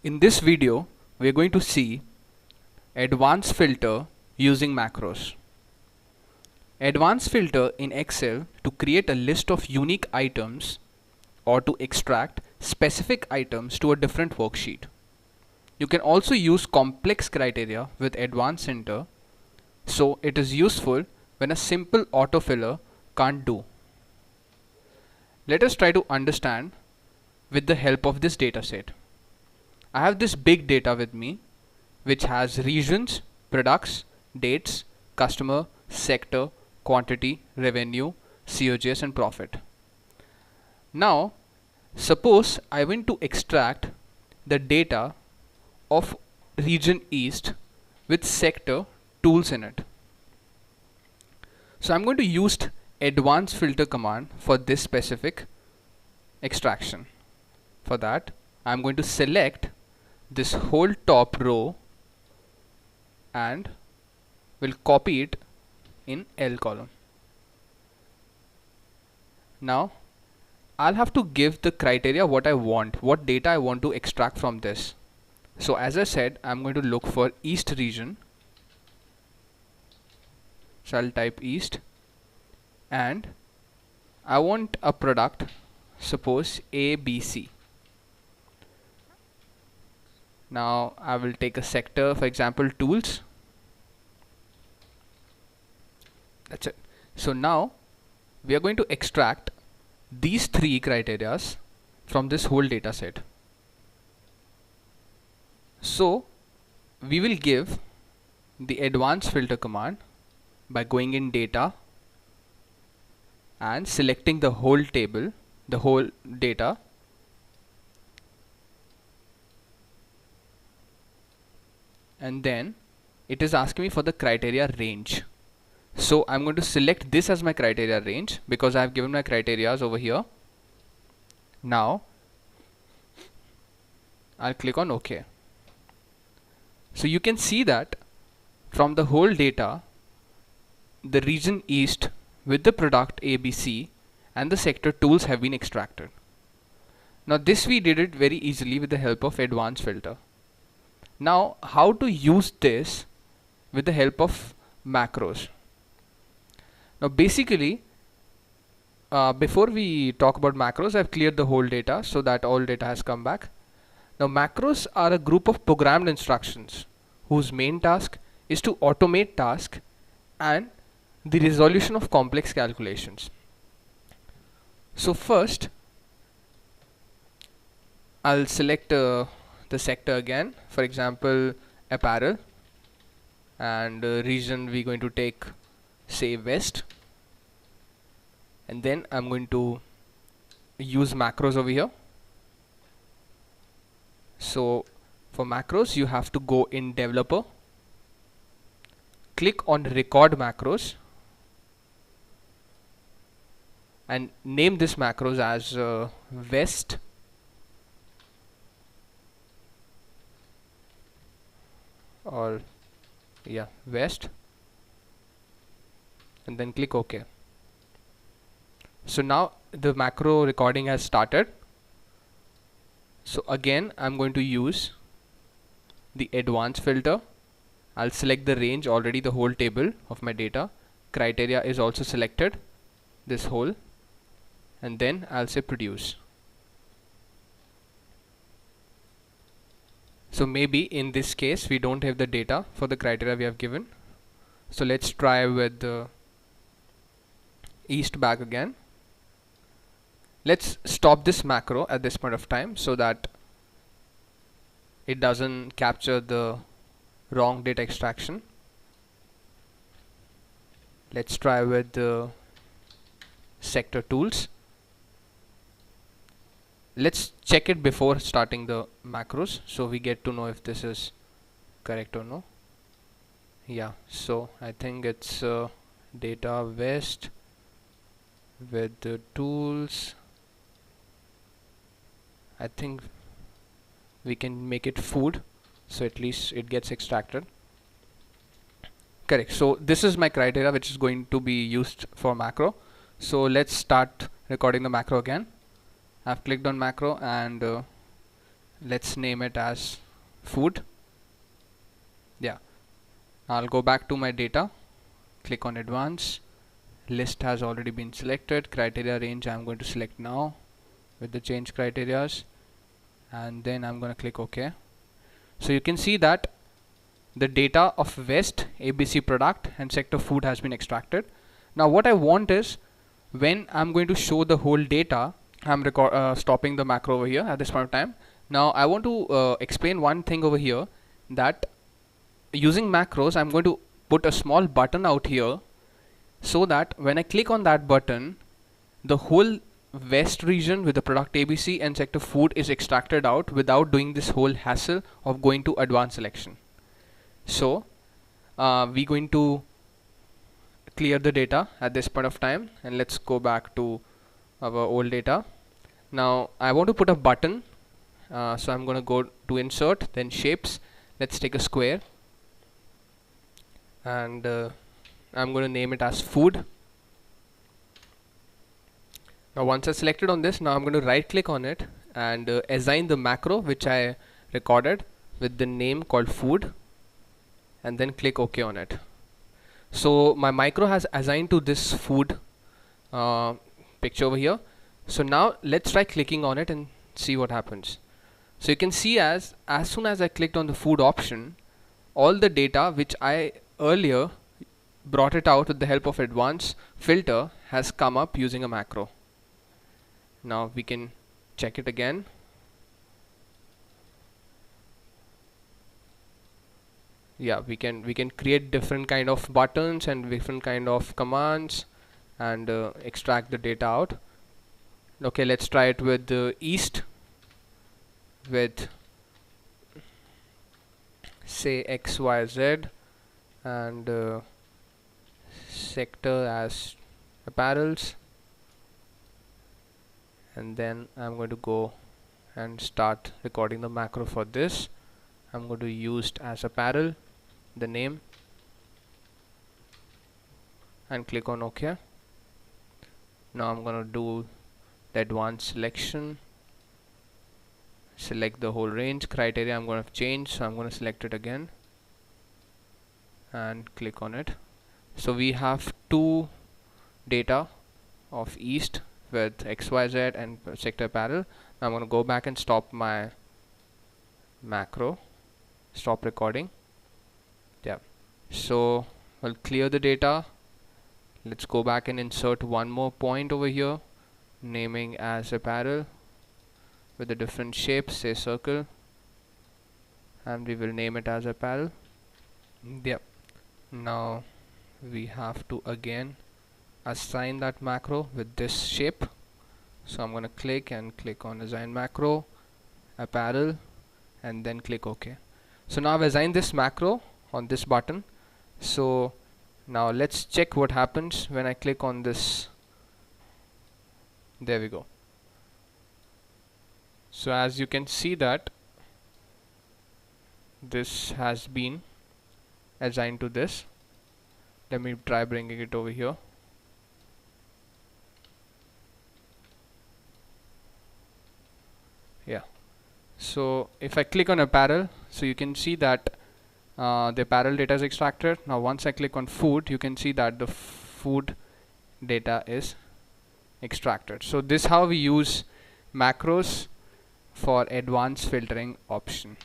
In this video, we are going to see advanced filter using macros. Advanced filter in Excel to create a list of unique items or to extract specific items to a different worksheet. You can also use complex criteria with advanced filter, so it is useful when a simple autofiller can't do. Let us try to understand with the help of this dataset. I have this big data with me which has regions, products, dates, customer, sector, quantity, revenue, COGS and profit. Now suppose I want to extract the data of region East with sector tools in it. So I'm going to use advanced filter command for this specific extraction. For that I'm going to select this whole top row and will copy it in L column. Now I'll have to give the criteria what I want, what data I want to extract from this. So as I said, I'm going to look for East region. So I'll type East and I want a product, suppose ABC. Now I will take a sector, for example tools. That's it. So now we are going to extract these three criterias from this whole data set. So we will give the advanced filter command by going in data and selecting the whole table, the whole data, and then it is asking me for the criteria range. So I'm going to select this as my criteria range because I have given my criterias over here. Now I'll click on OK. So you can see that from the whole data, the region East with the product ABC and the sector tools have been extracted. Now this we did it very easily with the help of advanced filter. Now how to use this with the help of macros? Now basically before we talk about macros, I've cleared the whole data so that all data has come back. Now macros are a group of programmed instructions whose main task is to automate tasks and the resolution of complex calculations. So first I'll select the sector again, for example apparel, and region we're going to take say West, and then I'm going to use macros over here. So for macros you have to go in developer, click on record macros and name this macros as West or West, and then click OK. So now the macro recording has started. So again I'm going to use the advanced filter. I'll select the range, already the whole table of my data. Criteria is also selected, this whole, and then I'll say produce. So maybe in this case we don't have the data for the criteria we have given. So let's try with the East back again. Let's stop this macro at this point of time so that it doesn't capture the wrong data extraction. Let's try with the sector tools. Let's check it before starting the macros so we get to know if this is correct or no. Yeah, so I think it's data West with the tools. I think we can make it food, so at least it gets extracted. Correct. So this is my criteria which is going to be used for macro. So let's start recording the macro again. I've clicked on macro and let's name it as food. Yeah, I'll go back to my data, click on advanced. List has already been selected. Criteria range I'm going to select now with the change criterias, and then I'm going to click OK. So you can see that the data of West, ABC product and sector food has been extracted. Now what I want is, when I'm going to show the whole data, I'm stopping the macro over here at this point of time. Now I want to explain one thing over here, that using macros I'm going to put a small button out here, so that when I click on that button, the whole West region with the product ABC and sector food is extracted out without doing this whole hassle of going to advanced selection. So we're going to clear the data at this point of time, and let's go back to our old data. Now I want to put a button, so I'm going to go to insert, then shapes. Let's take a square, and I'm going to name it as food. Now once I selected on this, now I'm going to right click on it and assign the macro which I recorded with the name called food, and then click OK on it. So my micro has assigned to this food picture over here. So now let's try clicking on it and see what happens. So you can see as soon as I clicked on the food option, all the data which I earlier brought it out with the help of advanced filter has come up using a macro. Now we can check it again. Yeah, we can create different kind of buttons and different kind of commands and extract the data out. Okay, let's try it with the east, with say XYZ, and sector as apparels, and then I'm going to go and start recording the macro for this. I'm going to use as apparel the name and click on OK. Now I'm going to do the advanced selection, select the whole range. Criteria I'm going to change, so I'm going to select it again and click on it. So we have two data of east with XYZ and sector apparel. Now I'm going to go back and stop my macro, stop recording. Yeah, so we'll clear the data. Let's go back and insert one more point over here, naming as apparel with a different shape, say circle, and we will name it as apparel. Yep. Now we have to again assign that macro with this shape. So I'm going to click on assign macro, apparel, and then click OK. So now I've assigned this macro on this button. So now let's check what happens when I click on this. There we go. So as you can see that this has been assigned to this. Let me try bringing it over here. Yeah, so if I click on apparel, so you can see that the apparel data is extracted. Now once I click on food, you can see that the food data is extracted. So this is how we use macros for advanced filtering option.